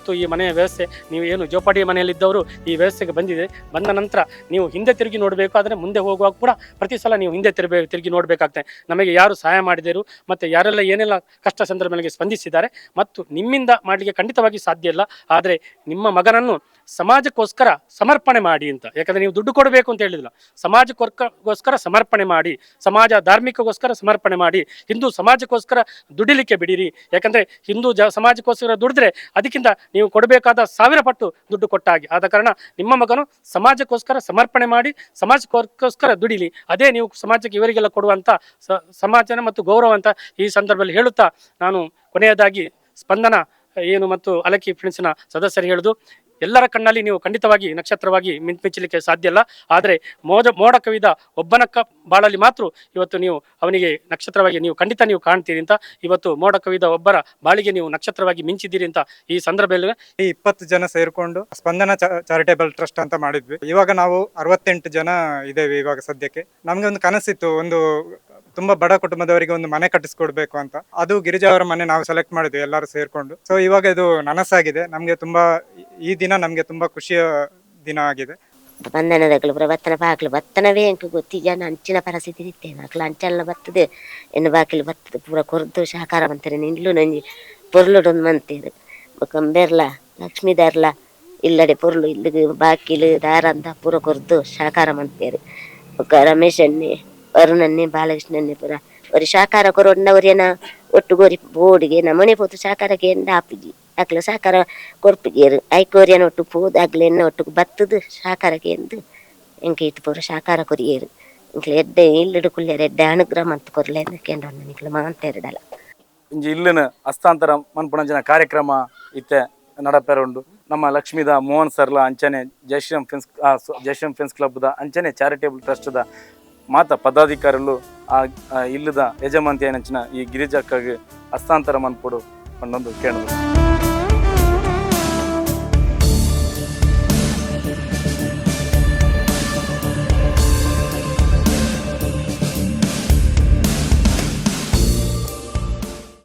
ಮತ್ತು ಈ ಮನೆಯ ವ್ಯವಸ್ಥೆ, ನೀವು ಏನು ಜೋಪಾಡಿ ಮನೆಯಲ್ಲಿದ್ದವರು ಈ ವ್ಯವಸ್ಥೆಗೆ ಬಂದಿದೆ. ಬಂದ ನಂತರ ನೀವು ಹಿಂದೆ ತಿರುಗಿ ನೋಡಬೇಕು. ಆದರೆ ಮುಂದೆ ಹೋಗುವಾಗ ಕೂಡ ಪ್ರತಿ ಸಲ ನೀವು ಹಿಂದೆ ತಿರುಗಿ ನೋಡಬೇಕಾಗ್ತದೆ. ನಮಗೆ ಯಾರು ಸಹಾಯ ಮಾಡಿದರು ಮತ್ತು ಯಾರೆಲ್ಲ ಏನೆಲ್ಲ ಕಷ್ಟ ಸಂದರ್ಭಗಳಿಗೆ ಸ್ಪಂದಿಸಿದ್ದಾರೆ ಮತ್ತು ನಿಮ್ಮಿಂದ ಮಾಡಲಿಕ್ಕೆ ಖಂಡಿತವಾಗಿ ಸಾಧ್ಯ ಇಲ್ಲ. ಆದರೆ ನಿಮ್ಮ ಮಗನನ್ನು ಸಮಾಜಕ್ಕೋಸ್ಕರ ಸಮರ್ಪಣೆ ಮಾಡಿ ಅಂತ. ಯಾಕಂದರೆ ನೀವು ದುಡ್ಡು ಕೊಡಬೇಕು ಅಂತ ಹೇಳಿಲ್ಲ, ಸಮಾಜಕ್ಕೋಸ್ಕರ ಸಮರ್ಪಣೆ ಮಾಡಿ, ಸಮಾಜ ಧಾರ್ಮಿಕಗೋಸ್ಕರ ಸಮರ್ಪಣೆ ಮಾಡಿ, ಹಿಂದೂ ಸಮಾಜಕ್ಕೋಸ್ಕರ ದುಡಿಲಿಕ್ಕೆ ಬಿಡಿರಿ. ಯಾಕಂದರೆ ಹಿಂದೂ ಸಮಾಜಕ್ಕೋಸ್ಕರ ದುಡಿದ್ರೆ ಅದಕ್ಕಿಂತ ನೀವು ಕೊಡಬೇಕಾದ 1000 ಪಟ್ಟು ದುಡ್ಡು ಕೊಟ್ಟ ಹಾಗೆ. ಆದ ಕಾರಣ ನಿಮ್ಮ ಮಗನು ಸಮಾಜಕ್ಕೋಸ್ಕರ ಸಮರ್ಪಣೆ ಮಾಡಿ ಸಮಾಜಕ್ಕೋಸ್ಕರ ದುಡಿಲಿ. ಅದೇ ನೀವು ಸಮಾಜಕ್ಕೆ ಇವರಿಗೆಲ್ಲ ಕೊಡುವಂಥ ಸಮಾಜನ ಮತ್ತು ಗೌರವ ಅಂತ ಈ ಸಂದರ್ಭದಲ್ಲಿ ಹೇಳುತ್ತಾ ನಾನು ಕೊನೆಯದಾಗಿ ಸ್ಪಂದನ ಏನು ಮತ್ತು ಅಲಕಿ ಫ್ರೆಂಡ್ಸ್ನ ಸದಸ್ಯರು ಹೇಳುದು, ಎಲ್ಲರ ಕಣ್ಣಲ್ಲಿ ನೀವು ಖಂಡಿತವಾಗಿ ನಕ್ಷತ್ರವಾಗಿ ಮಿಂಚಲಿಕ್ಕೆ ಸಾಧ್ಯ ಇಲ್ಲ. ಆದರೆ ಮೋಡ ಕವಿದ ಒಬ್ಬನ ಬಾಳಲ್ಲಿ ಮಾತ್ರ ಇವತ್ತು ನೀವು ಅವನಿಗೆ ನಕ್ಷತ್ರವಾಗಿ ನೀವು ಖಂಡಿತ ನೀವು ಕಾಣ್ತೀರಿ ಅಂತ. ಇವತ್ತು ಮೋಡ ಕವಿದ ಒಬ್ಬರ ಬಾಳಿಗೆ ನೀವು ನಕ್ಷತ್ರವಾಗಿ ಮಿಂಚಿದ್ದೀರಿ ಅಂತ ಈ ಸಂದರ್ಭದಲ್ಲಿ 20 ಜನ ಸೇರ್ಕೊಂಡು ಸ್ಪಂದನ ಚಾರಿಟೇಬಲ್ ಟ್ರಸ್ಟ್ ಅಂತ ಮಾಡಿದ್ವಿ. ಇವಾಗ ನಾವು 68 ಜನ ಇದ್ದೇವೆ ಇವಾಗ ಸದ್ಯಕ್ಕೆ. ನಮ್ಗೆ ಒಂದು ಕನಸಿತ್ತು, ಒಂದು ತುಂಬಾ ಬಡ ಕುಟುಂಬದವರಿಗೆ ಒಂದು ಮನೆ ಕಟ್ಟಿಸ್ಕೊಡ್ಬೇಕು ಅಂತ. ಅದು ಗಿರಿಜಾ ಅವರ ಮನೆ ನಾವು ಸೆಲೆಕ್ಟ್ ಮಾಡಿದ್ವಿ ಎಲ್ಲರೂ ಸೇರ್ಕೊಂಡು. ಸೊ ಇವಾಗ ಇದು ನನಸಾಗಿದೆ. ನಮ್ಗೆ ತುಂಬಾ ಈ ದಿನ ನಮ್ಗೆ ತುಂಬಾ ಖುಷಿಯ ದಿನ ಆಗಿದೆ. ಬಂಧನದಗಳು ಬತ್ತನ ಬಾಗಿಲು ಬತ್ತನವೇ ಎಂಕು ಗೊತ್ತಿ ಜನ ಅಂಚಿನ ಪರಿಸ್ಥಿತಿ ಇತ್ತೇನೆ ಅಕ್ಲ ಅಂಚಲ್ಲ ಬರ್ತದೆ ಎನ್ನು ಬಾಗಿಲು ಬರ್ತದೆ ಪೂರ ಕೊರ್ದು ಸಹಕಾರ ಮಂತಾರೆ ನಿಂಡ್ಲು ನಂಜಿ ಪೊರ್ಲುಡೊಂದು ಮಂತೀರು ಕಂಬೆರ್ಲ ಲಕ್ಷ್ಮೀದಾರ್ಲ ಇಲ್ಲಡೆ ಪೊರ್ಲು ಇಲ್ಲಿಗೆ ಬಾಕಿಲು ದಾರ ಅಂತ ಪೂರ ಕೊರ್ದು ಸಹಕಾರ ಮಂತೇರು. ರಮೇಶ್ ಅನ್ನಿ ವರುಣನ್ನೇ ಬಾಲಕೃಷ್ಣನ್ನೇ ಪೂರ ஒரு சாக்கார கொரோண்டவரியன ஒட்டுகோரி போடுಗೆ ನಮನೆ ಪೋತು ಸಾಕಾರಕ್ಕೆ ಎಂದ ಆಪಿಜಿ ಅಕ್ಲ ಸಾಕಾರ ಕೊರ್ಪಿಗೇರು ಐಕೋರಿಯನ ಒಟ್ಟು ಪೋದು ಅಗ್ಲೆನ್ನ ಒಟ್ಟು ಬತ್ತದು ಸಾಕಾರಕ್ಕೆ ಎಂದು ಎಂಕೆ ಇಟ್ಟು ಪೂರ ಸಾಕಾರ ಕೊರಿಯೇರು ಇಂಕ್ಲ ಎಡ್ಡೆ ಇಲ್ಲಿಡು ಕುಲ್ಯರ ಎಡ್ಡೆ ಅನುಗ್ರಹ ಮಂತ್ ಕೊರ್ಲೆ ಕೆಂಡ ನಿಕ್ಲ ಮಾಂತೆರಡಲ ಇಂಜಿ ಇಲ್ಲಿನ ಹಸ್ತಾಂತರ ಮನ್ಪುಣಂಚಿನ ಕಾರ್ಯಕ್ರಮ ಇತ್ತೆ ನಡಪೆರುಂಡು. ನಮ್ಮ ಲಕ್ಷ್ಮೀದ ಮೋಹನ್ ಸರ್ಲ ಅಂಚನೆ ಜಯಶ್ರೀರಾಮ್ ಫ್ರೆಂಡ್ಸ್ ಕ್ಲಬ್ದ ಅಂಚನೆ ಚಾರಿಟೇಬಲ್ ಟ್ರಸ್ಟ್ದ ಮಾತ ಪದಾಧಿಕಾರಿಗಳು ಆ ಇಲ್ಲದ ಯಜಮಾಂತಿ ಏನಂಚಿನ ಈ ಗಿರಿಜಕ್ಕಾಗಿ ಹಸ್ತಾಂತರ ಮನ್ಪುಡು ಅನ್ನೊಂದು ಕೇಳಿದ್ರು.